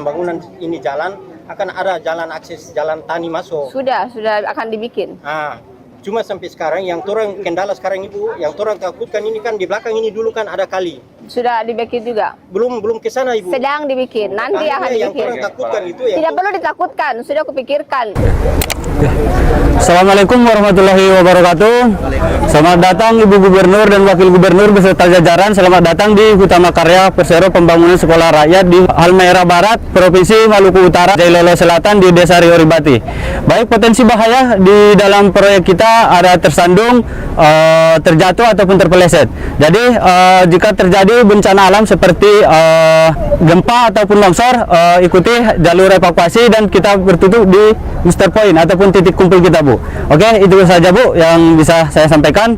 pembangunan ini jalan, akan ada jalan akses jalan tani masuk. Sudah akan dibikin. Cuma sampai sekarang yang orang kendala sekarang Ibu, yang orang takutkan ini kan di belakang ini dulu kan ada kali. Sudah dibikin juga? Belum ke sana Ibu. Sedang dibikin, nanti akan Yang dibikin. orang takutkan itu Tidak perlu ditakutkan, sudah kupikirkan. Assalamualaikum warahmatullahi wabarakatuh. Selamat datang Ibu Gubernur dan Wakil Gubernur beserta jajaran. Selamat datang di Hutama Karya Persero Pembangunan Sekolah Rakyat di Halmahera Barat, Provinsi Maluku Utara, Jailolo Selatan di Desa Rioribati. Baik, potensi bahaya di dalam proyek kita ada tersandung, terjatuh ataupun terpeleset. Jadi jika terjadi bencana alam seperti gempa ataupun longsor, ikuti jalur evakuasi dan kita bertutup di Mr. Point ataupun titik kumpul kita, Bu. Oke, itu saja, Bu, yang bisa saya sampaikan.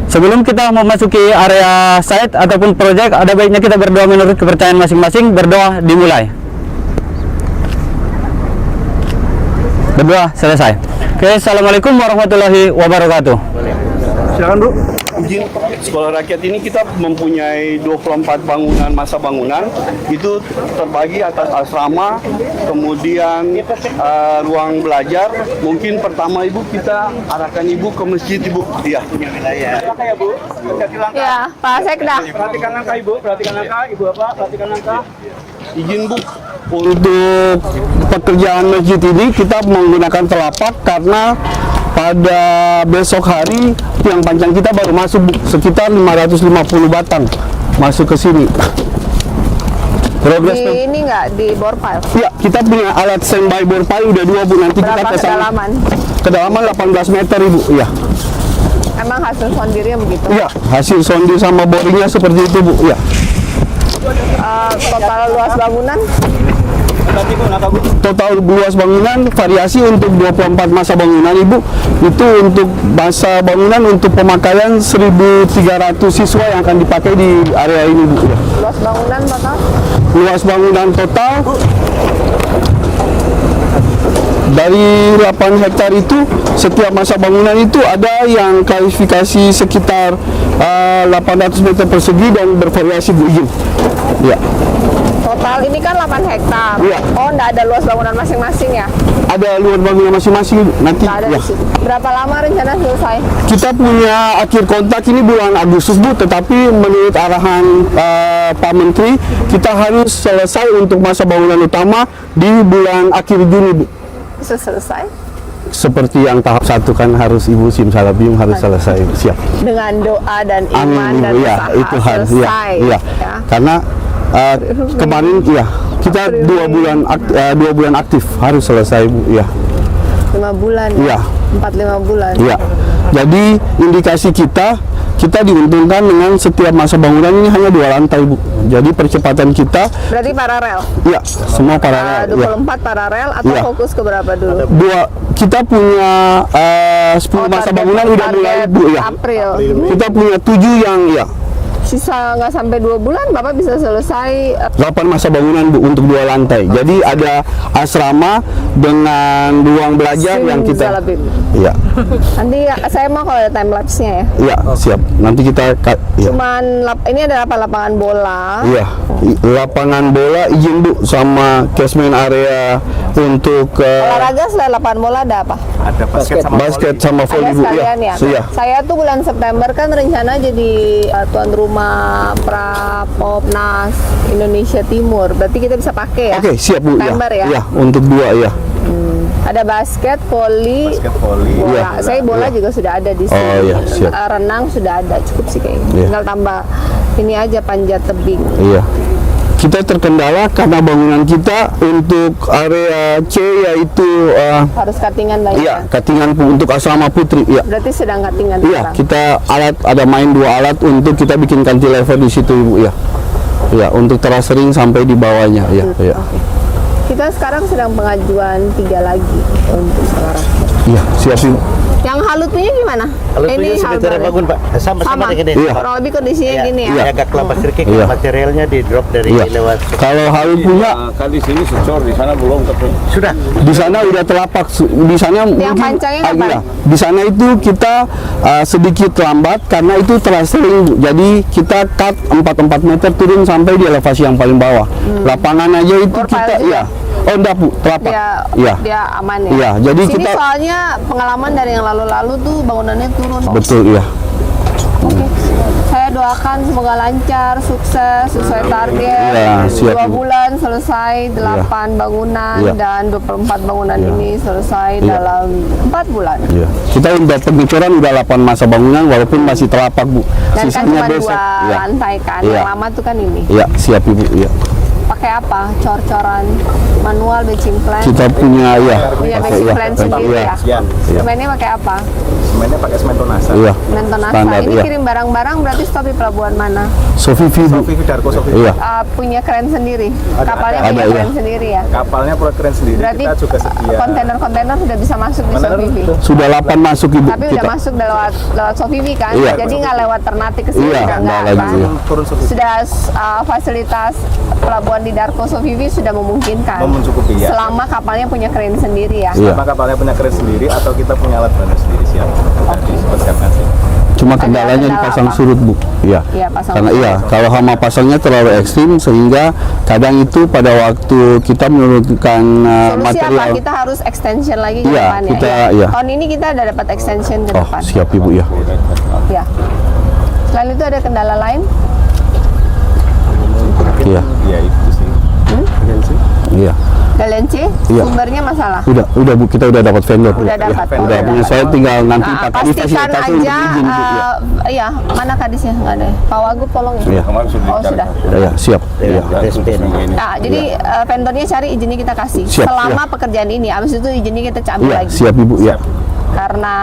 Sebelum kita memasuki area site ataupun proyek, ada baiknya kita berdoa menurut kepercayaan masing-masing. Berdoa dimulai. Berdoa selesai. Oke, Assalamualaikum warahmatullahi wabarakatuh. Silakan, Bu. Izin Sekolah Rakyat ini kita mempunyai 24 bangunan, masa bangunan. Itu terbagi atas asrama, kemudian ruang belajar. Mungkin pertama Ibu kita arahkan Ibu ke masjid, Ibu. Iya, punya wilayah. Silakan ya, Bu. Hati-hati langkah. Ya, Pak Sekda. Perhatikan langkah, Ibu. Perhatikan langkah, Ibu apa? Perhatikan langkah. Izin, Bu. Untuk pekerjaan masjid ini kita menggunakan telapak karena pada besok hari yang panjang kita baru masuk, Bu, sekitar 550 batang masuk ke sini. Progres Di ini enggak di bore pile? Ya, kita punya alat standby bore pile udah 2, Bu. Nanti Berapa kita kesana. kedalaman? Kedalaman 18 meter, Ibu. Iya. Emang hasil sondirnya begitu? Iya, hasil sondir sama boringnya seperti itu, Bu. Iya. Total luas bangunan? Total luas bangunan variasi untuk 24 masa bangunan, Ibu. Itu untuk masa bangunan untuk pemakaian 1.300 siswa yang akan dipakai di area ini, Bu. Luas bangunan total? Luas bangunan total dari 8 hektar itu, setiap masa bangunan itu ada yang klasifikasi sekitar 800 meter persegi dan bervariasi, Bu. Ya. Total ini kan 8 hektar. Iya. Oh, enggak ada luas bangunan masing-masing ya? Ada luar bangunan masing-masing nanti. Enggak ada Ya. di situ. Berapa lama rencana selesai? Kita punya akhir kontak ini bulan Agustus, Bu, tetapi menurut arahan Pak Menteri kita harus selesai untuk masa bangunan utama di bulan akhir Juni, Bu. Bisa selesai? Seperti yang tahap 1 kan harus Ibu Simsalabim harus selesai, siap. Dengan doa dan iman Amin, dan Bu. Ya, usaha itu harus. selesai. Iya. Ya. Karena kemarin kita 2 bulan aktif harus selesai, Bu. Ya. 5 bulan. Iya. 4-5 bulan. Iya. Jadi indikasi kita diuntungkan dengan setiap masa bangunan ini hanya 2 lantai, Bu. Jadi percepatan kita Berarti paralel. ya semua paralel. 24 paralel atau Iya. fokus ke berapa dulu? Kita punya 10 masa target- bangunan udah mulai, target Bu, ya. April. Kita punya 7 yang Sisa nggak sampai 2 bulan, Bapak bisa selesai. 8 masa bangunan, Bu, untuk 2 lantai. Jadi ada asrama dengan ruang belajar yang kita. Simsalabim. Iya. Nanti saya mau kalau ada time lapse-nya ya. Iya, siap. Nanti kita ya. Ini ada apa, lapangan bola? Iya, lapangan bola izin, Bu, sama casement area untuk Olahraga selain lapangan bola ada apa? Ada basket sama Ada volley, Bu. sekalian ya? Iya. Saya tuh bulan September kan rencana jadi tuan rumah Prapopnas Indonesia Timur. Berarti kita bisa pakai ya? Oke, siap, Bu. September ya? Iya, untuk 2 ya. Ada basket, volley, volley. bola. Iya. Saya bola juga sudah ada di sini. Oh, iya, siap. Renang sudah ada, cukup sih kayaknya. Iya. Tinggal tambah ini aja panjat tebing. Iya. Kita terkendala karena bangunan kita untuk area C yaitu Harus cuttingan banyak. iya, cuttingan untuk asrama putri. Iya. Berarti sedang cuttingan Iya, sekarang. kita ada main 2 alat untuk kita bikin cantilever di situ, Ibu. Iya. Iya, untuk terasering sampai di bawahnya. Iya, iya. Oke. Kita sekarang sedang pengajuan 3 lagi untuk sekarang. Iya, siap, Ibu. Yang halut punya gimana? Kalau itu sekitar halut bangun Pak, sama dengan ini. Iya. kurang lebih kondisinya gini ya. Iya. Agak kelapa sedikit, Iya. materialnya di drop dari Iya. lewat. Kalau halut punya Kan di sini secor, di sana belum tapi. Sudah. di sana udah telapak, di sana mungkin pancangnya kapan? iya. Di sana itu kita sedikit lambat karena itu telah sering, jadi kita cut 4 meter turun sampai di elevasi yang paling bawah. Lapangan aja itu Profile kita juga? iya. Oh enggak Bu, telapak. Dia Iya. aman ya. Iya, jadi Sini kita- soalnya pengalaman dari yang lalu-lalu tuh bangunannya turun. Betul iya. Oke. Saya doakan semoga lancar, sukses, sesuai target. Iya, siap, 2 Ibu. bulan selesai, 8 bangunan Iya. dan 24 bangunan ini selesai Iya. dalam 4 bulan. Iya. Kita udah pengecoran udah 8 masa bangunan walaupun masih telapak Bu. Dan kan cuma 2 Iya. lantai kan. Iya. Yang lama tuh kan ini. Iya, siap Ibu. Iya. Pakai apa? Cor-coran manual batching plan. Kita punya ya. Punya pakai, batching iya. plan sendiri Iya. ya. Semennya pakai apa? Semennya pakai semen tonasa. Iya. Mentonasa. Standar, Ini iya. kirim barang-barang berarti stop di pelabuhan mana? Sofivi Bu. Sofi Darko Sofi. Iya. Punya keren sendiri. Kapalnya ada, punya iya. keren sendiri ya. Kapalnya produk keren sendiri. Berarti kita juga sedia. kontainer-kontainer sudah bisa masuk di Kontainer Sofivi. Sudah 8 masuk Ibu Tapi kita. udah masuk lewat Sofivi kan? Iya. Jadi nggak lewat Ternate ke sini Iya, udah nggak nggak lagi, kan? iya. Turun Sofi. Sudah fasilitas pelabuhan di Darko Sofivi sudah memungkinkan. Mencukupi ya. Selama kapalnya punya keren sendiri ya. Iya. Sama kapalnya punya keren sendiri atau kita punya alat bantu sendiri siap. Jadi dipersiapkan sih. Cuma kendalanya kendala dipasang apa? surut Bu. Iya. Iya, pasang Karena surut. iya, kalau hama pasangnya terlalu ekstrim sehingga kadang itu pada waktu kita menurunkan Solusi material. apa? Kita harus extension lagi ke Iya, depan ya. kita- Ya. iya. Tahun ini kita udah dapat extension ke Oh, depan. siap Ibu ya. Ya. Selain itu ada kendala lain? Iya. Iya itu sih. Iya. Kalian C, Iya. sumbernya masalah. Udah Bu, kita udah dapat vendor. Bu. Udah dapat. Ya, Oh, udah punya saya tinggal nanti Nah, Pak Kadis kasih pastikan kasih aja, izin Bu. Iya. iya, mana kadisnya? Nggak ada. Pak Wagub tolong ya. Iya. Kemarin sudah Oh, sudah. Udah ya, siap. Iya. Nah, jadi vendornya cari izinnya kita kasih. Siap, Selama pekerjaan ini, habis itu izinnya kita ambil Iya, lagi. siap Ibu. Iya. Karena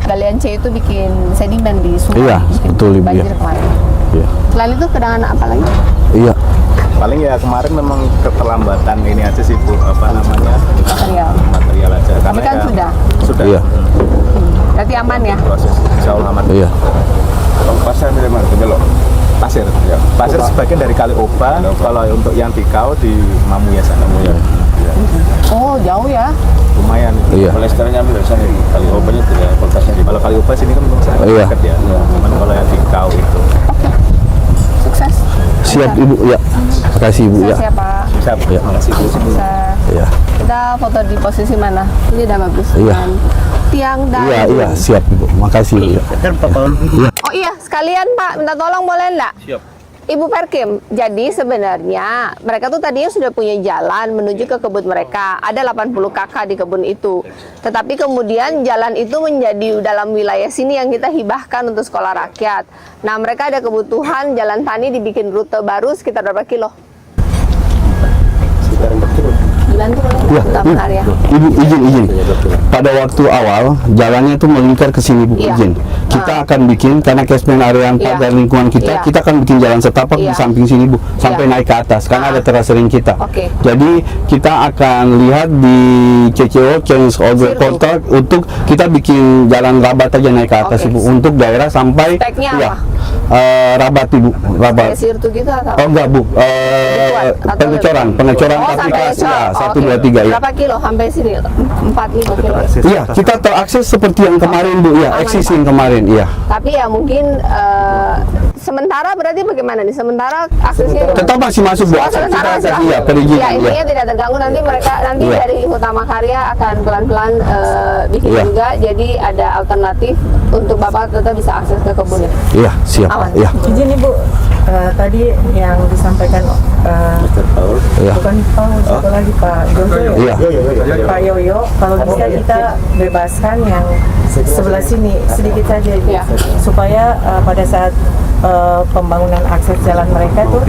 galian C itu bikin sedimen di sungai. Iya, bikin betul, Ibu, banjir iya. kemarin. Iya. Selain itu kedangan apa lagi? Iya. Paling ya kemarin memang keterlambatan ini aja sih Bu, apa namanya? Material. Material aja. Tapi kan sudah. Sudah. Iya. Berarti aman ya? Proses. Insya Allah aman. Iya. Pasar dari mana? Belok. Pasir. Ya. Pasir sebagian dari Kali Oba. Kalau untuk yang di Kau di Mamuya sana. Ya. Oh, jauh ya. Lumayan. Iya. Polesternya ambil dari sana. Kali obatnya tidak, kulkasnya di Kalau Kali Oba sini kan memang sangat Iya. dekat ya. Cuman kalau yang di Kau itu. Sukses. Siap Ibu. Ya. Terima kasih Ibu ya. Sukses ya, Pak. Bisa. Iya. Terima kasih Bu. Sukses. Iya. Kita foto di posisi mana? Ini udah bagus. Iya. Kan? Tiang dan Iya, iya, siap Ibu. Makasih Bu. Ya. Oh iya, sekalian Pak, minta tolong boleh enggak? Siap. Ibu Perkim, jadi sebenarnya mereka tuh tadinya sudah punya jalan menuju ke kebun mereka. Ada 80 kakak di kebun itu. Tetapi kemudian jalan itu menjadi dalam wilayah sini yang kita hibahkan untuk sekolah rakyat. Nah, mereka ada kebutuhan jalan tani dibikin rute baru sekitar berapa kilo? Dibantu boleh? Iya, Utama Karya. Ibu izin. Pada waktu awal jalannya itu melingkar ke sini Bu, Iya. izin. Kita akan bikin karena catchment area 4 Iya. dan lingkungan kita, Iya. kita akan bikin jalan setapak di Iya. samping sini Bu, sampai Iya. naik ke atas karena ada teras ring kita. Oke. Jadi kita akan lihat di CCO Change Order Sirtu. Contract untuk kita bikin jalan rabat aja naik ke atas Oke. Ibu untuk daerah sampai Speknya iya. apa? Rabat Ibu, rabat. Kayak sirtu gitu atau? Oh enggak Bu, Atau pengecoran Oh, sampai aplikasi ngecor. ya, Oh, 1, oke. 2, 3 ya. Berapa kilo sampai sini? 4-5 kilo. Iya, kita terakses seperti yang kemarin Bu, ya, Aman, existing kemarin, iya. Tapi ya mungkin sementara berarti bagaimana nih? Sementara aksesnya Tetap masih masuk Bu, Oh, akses sementara kita masih ada, masuk. iya, perizinan, Ya, intinya iya. tidak terganggu nanti mereka Iya. dari Utama Karya akan pelan-pelan bikin Iya. juga. Jadi ada alternatif untuk Bapak tetap bisa akses ke kebunnya. Iya, siap, Aman. iya. Izin Ibu, tadi yang disampaikan Iya. bukan Pak, satu lagi Pak Yoyo ya? Iya. Pak Yoyo, kalau bisa kita bebaskan yang sebelah sini sedikit saja Ibu. Iya. Supaya pada saat pembangunan akses jalan mereka tuh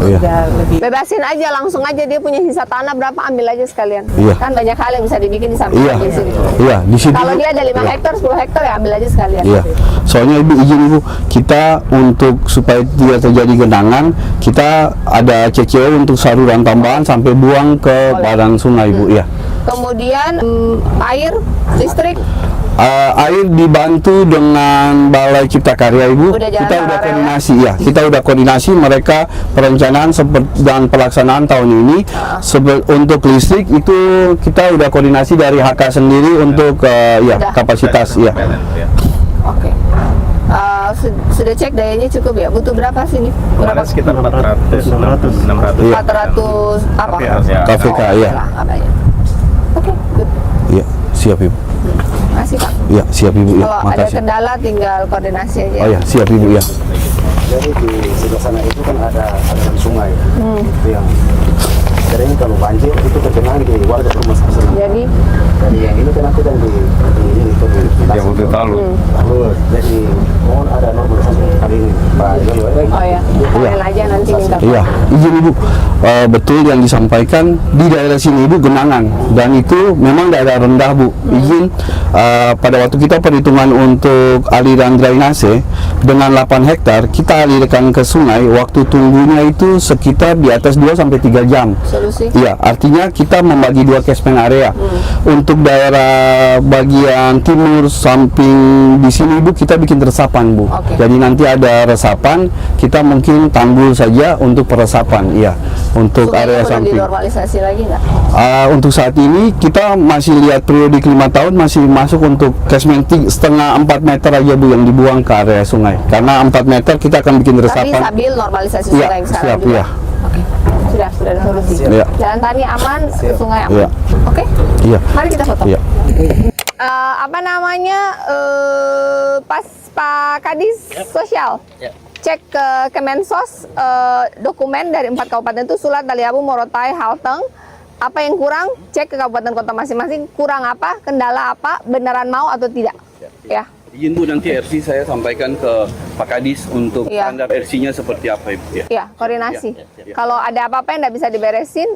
Iya. sudah lebih. Bebasin aja, langsung aja dia punya sisa tanah berapa ambil aja sekalian. Iya. Kan banyak hal yang bisa dibikin di samping Iya. di sini. Iya, di sini. Kalau dia ada 5 Iya. hektar, 10 hektar ya ambil aja sekalian. Iya, soalnya Ibu izin Ibu, kita untuk supaya tidak terjadi genangan, kita ada CCO untuk saluran tambahan sampai buang ke badan sungai Ibu, iya. Kemudian air, listrik, Air dibantu dengan Balai Cipta Karya Ibu. Udah jalan Kita udah paralel, koordinasi ya. Kita udah koordinasi mereka perencanaan dan pelaksanaan tahun ini. Untuk listrik itu kita udah koordinasi dari HK sendiri untuk ya Udah. kapasitas ya. Oke. Sudah cek dayanya cukup ya? Butuh berapa sih ini? Berapa? Sekitar 400, 600. Iya. 400 apa? KVK ya. Oke, good. Iya, siap Ibu. Makasih Pak. Iya, siap Ibu ya. Kalau ada Makasih. kendala tinggal koordinasi aja. Oh ya, siap Ibu ya. Jadi di sebelah sana itu kan ada aliran sungai. Itu yang sering kalau banjir itu tergenang di warga rumah sana. Jadi Jadi yang ini kan nanti kan di Yang udah tahu. Jadi mohon ada normalisasi kali ini Pak Yoyo. oh ya, kalian aja nanti minta. Iya, izin Ibu. Betul yang disampaikan di daerah sini Ibu genangan dan itu memang daerah rendah Bu. Izin pada waktu kita perhitungan untuk aliran drainase dengan 8 hektar kita alirkan ke sungai, waktu tunggunya itu sekitar di atas 2 sampai 3 jam. Solusi? Iya, artinya kita membagi 2 catchment area. Untuk daerah bagian timur samping di sini Ibu kita bikin resapan Bu. Oke. Jadi nanti ada resapan, kita mungkin tanggul saja untuk peresapan, iya. Untuk Sungainya area perlu samping. dinormalisasi lagi nggak? Untuk saat ini kita masih lihat periodik 5 tahun masih masuk untuk catchment setengah 4 meter aja Bu yang dibuang ke area sungai. Karena 4 meter kita akan bikin Tapi resapan. sambil normalisasi Iya, sungai yang sekarang siap, juga. iya. Oke, sudah ada solusi. Iya. Jalan tani aman, sungai aman. Iya. Oke, Iya. mari kita foto. Iya. Apa namanya? Pas Pak Kadis Sosial. Cek ke Kemensos dokumen dari 4 kabupaten itu Sulat, Taliabu, Morotai, Halteng. Apa yang kurang? Cek ke kabupaten kota masing-masing. Kurang apa? Kendala apa? Beneran mau atau tidak? Ya. Izin Bu, nanti RC saya sampaikan ke Pak Kadis untuk Iya. standar RC-nya seperti apa Ibu ya. Ya, koordinasi. Kalau ada apa-apa yang nggak bisa diberesin,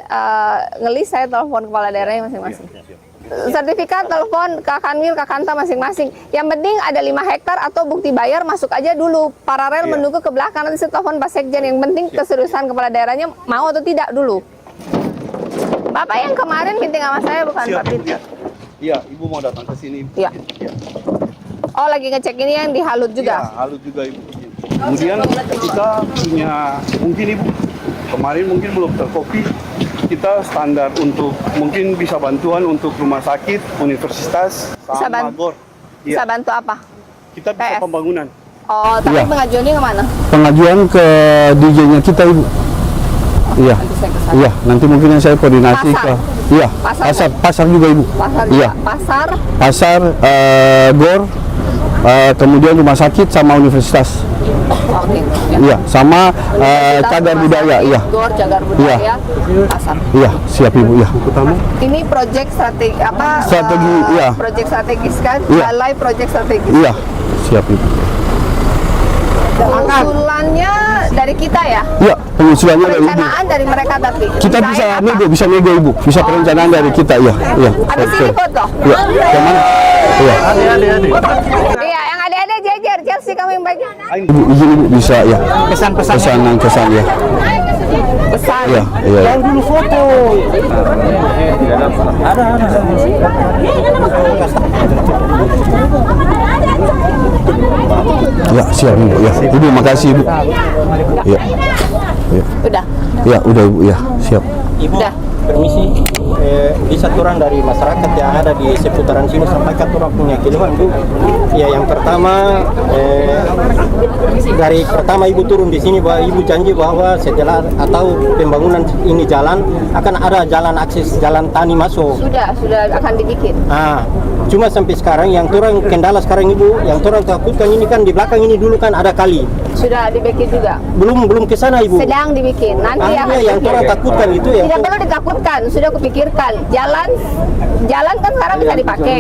ngelis saya telepon kepala daerahnya masing-masing. Sertifikat telepon Kak Kanwil, Kak Kanta masing-masing. Yang penting ada 5 hektar atau bukti bayar masuk aja dulu. Paralel menunggu ke belakang nanti saya telepon Pak Sekjen. Yang penting keseriusan kepala daerahnya mau atau tidak dulu. Bapak yang kemarin meeting sama saya bukan Pak Peter. Iya, Ibu mau datang ke sini. Iya. Oh, lagi ngecek ini yang di Halut Iya, juga. halu juga Ibu. Kemudian kita punya mungkin Ibu kemarin mungkin belum terkopi, kita standar untuk mungkin bisa bantuan untuk rumah sakit, universitas, Bisa sama GOR. Bisa Iya, bantu apa? kita bisa PS. pembangunan. Oh, tapi Iya. pengajuannya kemana? Pengajuan ke DJ-nya kita Ibu. Iya. Nanti saya kesana. Iya, nanti mungkin yang saya koordinasi Pasar? ke iya, Pasar pasar juga Ibu. Pasar Iya. juga. Pasar. Pasar GOR, kemudian rumah sakit sama universitas. Oke. Ya. Iya, sama Universitas, cagar rumah budaya, sakit, iya. GOR, cagar budaya, pasar. Iya, siap Ibu, iya. Ini proyek strategi apa? Strategi, iya. Proyek strategis kan? Iya. Balai proyek strategis. Iya, siap Ibu. Usulannya dari kita ya. Iya, pengusulannya dari Ibu. Perencanaan dari mereka tapi. Kita Desain bisa apa? bisa nego Ibu, bisa perencanaan dari kita, iya. Iya. Habis ini foto. Iya, kemana? Iya. Iya, yang ada jejer, Chelsea kamu yang bagi. Ibu, izin Ibu bisa ya. Kesan ya. Pesan. Iya, iya. Iya. Ya, siap Ibu. Ya, Ibu makasih Ibu. Ya. Ya. Udah. Ya, udah Ibu, ya, siap. Ibu, Udah. permisi, bisa turun dari masyarakat yang ada di seputaran sini sampaikan turun punya keluhan Bu. Ya, yang pertama, dari pertama Ibu turun di sini bahwa Ibu janji bahwa setelah atau pembangunan ini jalan akan ada jalan akses jalan tani masuk. Sudah akan dibikin. Nah, cuma sampai sekarang yang turun kendala sekarang Ibu, yang turun takutkan ini kan di belakang ini dulu kan ada kali. Sudah dibikin juga. Belum ke sana Ibu. Sedang dibikin. Nanti akan Akhirnya yang turun takutkan itu ya. tidak perlu ditakutkan, sudah kupikirkan. Jalan kan sekarang bisa dipakai.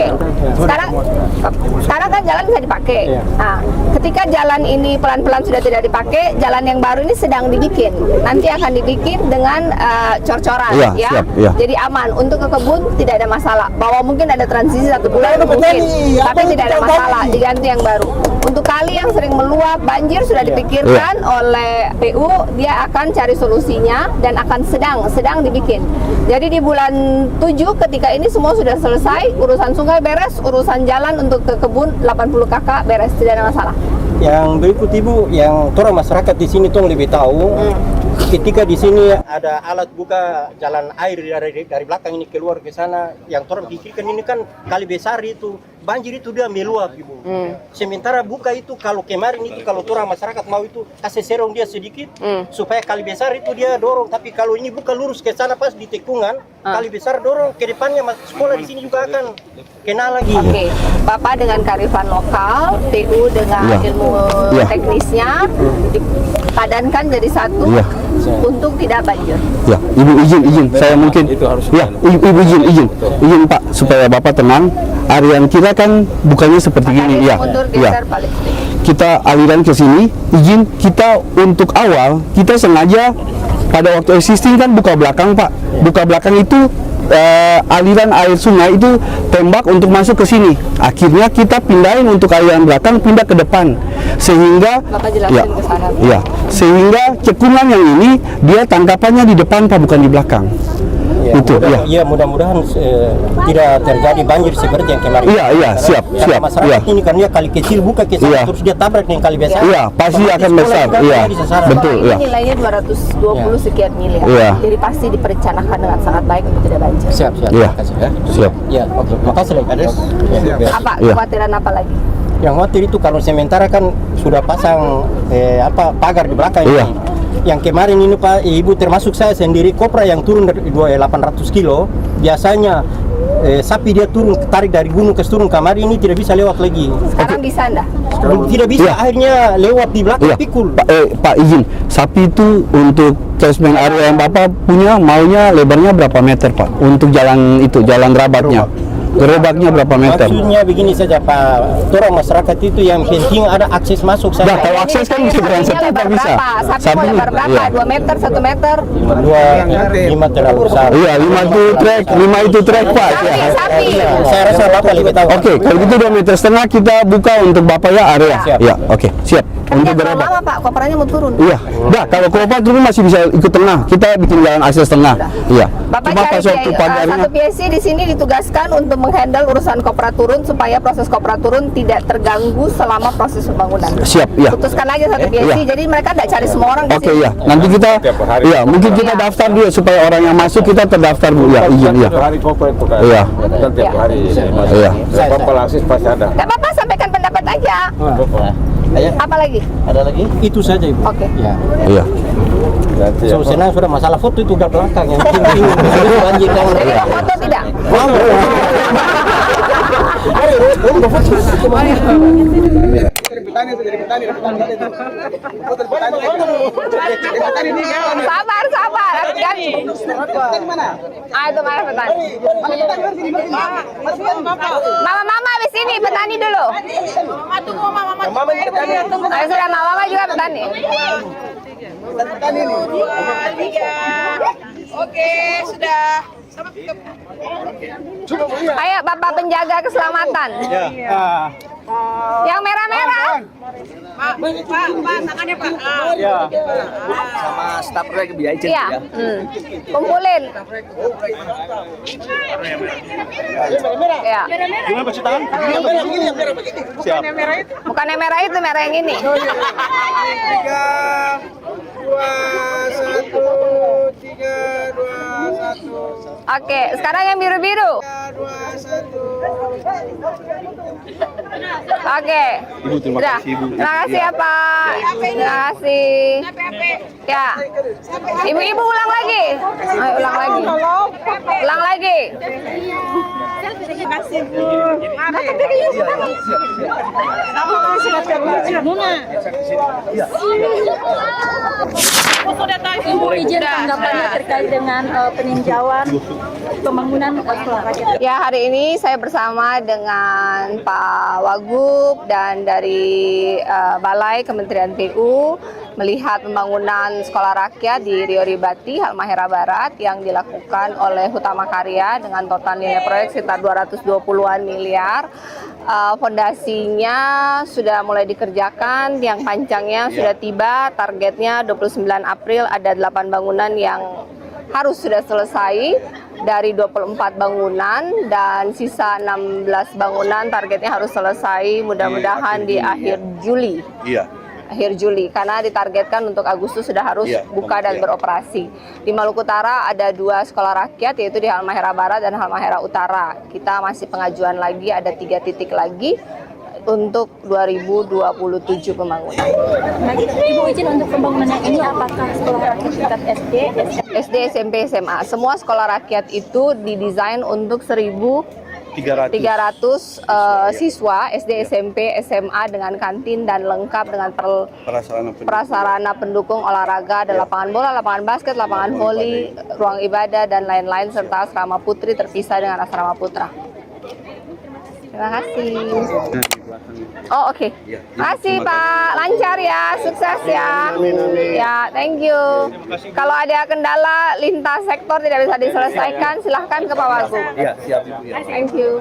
Sekarang kan jalan bisa dipakai. Iya. Nah, ketika jalan ini pelan-pelan sudah tidak dipakai, jalan yang baru ini sedang dibikin. Nanti akan dibikin dengan cor-coran, Iya, ya. siap, iya. Jadi aman. Untuk ke kebun tidak ada masalah. Bahwa mungkin ada transisi 1 bulan mungkin, tapi tidak ada masalah. Diganti yang baru. Untuk kali yang sering meluap, banjir sudah dipikirkan oleh PU, dia akan cari solusinya dan akan sedang dibikin. Jadi di bulan 7 ketika ini semua sudah selesai, urusan sungai beres, urusan jalan untuk ke kebun 80 kakak beres, tidak ada masalah. Yang berikut Ibu, yang orang masyarakat di sini tuh lebih tahu. Ketika di sini ada alat buka jalan air dari belakang ini keluar ke sana, yang orang pikirkan ini kan kali besar itu banjir itu dia meluap Ibu. Sementara buka itu kalau kemarin itu kalau orang masyarakat mau itu kasih serong dia sedikit supaya kali besar itu dia dorong, tapi kalau ini buka lurus ke sana pas di tikungan kali besar dorong ke depannya sekolah di sini juga akan kena lagi. Oke, Bapak dengan kearifan lokal, TU dengan ilmu teknisnya dipadankan jadi satu untuk tidak banjir. Ya, Ibu izin, saya mungkin itu harus. Ya, Ibu izin Pak supaya Bapak tenang. Area kita kan bukannya seperti gini, ya. Kita aliran ke sini, izin kita untuk awal kita sengaja pada waktu existing kan buka belakang Pak. Buka belakang itu aliran air sungai itu tembak untuk masuk ke sini. Akhirnya kita pindahin untuk aliran belakang pindah ke depan sehingga sehingga cekungan yang ini dia tangkapannya di depan Pak, bukan di belakang. Mudah-mudahan tidak terjadi banjir seperti yang kemarin. Siap. Masyarakat ini kan dia kali kecil buka ke sana terus dia tabrak dengan kali besar. Pasti akan besar. Betul. Ini nilainya 220 sekian miliar. Jadi pasti diperencanakan dengan sangat baik untuk tidak banjir. Siap. Siap. Oke. Makasih Kades. Apa kekhawatiran apa lagi? Yang khawatir itu kalau sementara kan sudah pasang pagar di belakang ini. Yang kemarin ini Pak Ibu termasuk saya sendiri kopra yang turun dari 800 kilo biasanya sapi dia tarik dari gunung ke turun kamar ini tidak bisa lewat lagi. Sekarang bisa enggak? Tidak bisa, akhirnya lewat di belakang pikul. Pak izin, sapi itu untuk catchment area yang Bapak punya maunya lebarnya berapa meter Pak? Untuk jalan itu, jalan gerobaknya berapa meter? Maksudnya begini saja Pak, orang masyarakat itu yang penting ada akses masuk saja. Kalau akses kan bisa lebar bisa. Sapi mau lebar berapa? 2 meter, 1 meter? 5 terlalu besar. 5 itu trek Pak. Sapi. Saya rasa Bapak lebih tahu. Oke, kalau gitu 2,5 meter kita buka untuk Bapak ya area. Oke, siap. Untuk berapa lama Pak? Koperanya mau turun? Kalau koper turun masih bisa ikut tengah. Kita bikin jalan akses tengah. Bapak cari satu PSC di sini ditugaskan untuk menghandle urusan kopra turun supaya proses kopra turun tidak terganggu selama proses pembangunan. Siap, putuskan aja satu PSC, jadi mereka tidak cari semua orang di sini. Nanti kita mungkin kita daftar dulu supaya orang yang masuk kita terdaftar dulu izin Tiap hari kopra itu kan. Kan tiap hari. Bapak akses pasti ada. Tidak apa-apa, sampaikan pendapat aja. Apa lagi? Ada lagi? Itu saja Ibu. Oke. So, senang sudah masalah foto itu gak belakang yang penting banjir yang Jadi mau foto tidak? Sabar. Itu mana petani? Mama di sini petani dulu. Ayo sudah mama juga petani. Oke, sudah. Ayo Bapak penjaga keselamatan. Yang merah-merah. Pak, tangannya Pak. Sama staf proyek biaya Iya. Kumpulin. Ya. Gimana Pak tangan? Siap. Bukan yang merah itu, merah yang ini. 3, 2, 1, 3, 2, 1. Oke, sekarang yang biru-biru. 3, 2, 1. Oke. Ibu, terima kasih, Ibu. Terima kasih ya Pak. Terima kasih. Ya. Ibu-ibu ulang lagi. Ayo ulang lagi. Ulang lagi. Terima kasih Bu. Izin tanggapannya terkait dengan peninjauan pembangunan sekolah rakyat. Ya, hari ini saya bersama dengan Pak Wagub dan dari Balai Kementerian PU melihat pembangunan sekolah rakyat di Rio Ribati, Halmahera Barat yang dilakukan oleh Hutama Karya dengan total nilai proyek sekitar 220-an miliar. Fondasinya sudah mulai dikerjakan, yang panjangnya sudah tiba, targetnya 29 April ada 8 bangunan yang harus sudah selesai dari 24 bangunan dan sisa 16 bangunan targetnya harus selesai mudah-mudahan di akhir Juli. Iya. Akhir Juli, karena ditargetkan untuk Agustus sudah harus buka dan beroperasi. Di Maluku Utara ada 2 sekolah rakyat, yaitu di Halmahera Barat dan Halmahera Utara. Kita masih pengajuan lagi, ada 3 titik lagi untuk 2027 pembangunan. Nah, Ibu izin untuk pembangunan ini apakah sekolah rakyat tingkat SD, SMP, SMA. Semua sekolah rakyat itu didesain untuk 1.300 siswa SD, SMP, SMA dengan kantin dan lengkap dengan prasarana pendukung olahraga, ada lapangan bola, lapangan basket, lapangan voli, ruang ibadah dan lain-lain serta asrama putri terpisah dengan asrama putra. Terima kasih. Oh oke. Terima kasih Pak, lancar ya, sukses ya. Ya, thank you. Kalau ada kendala lintas sektor tidak bisa diselesaikan, silahkan ke Pak Wagub. Iya, siap. Thank you.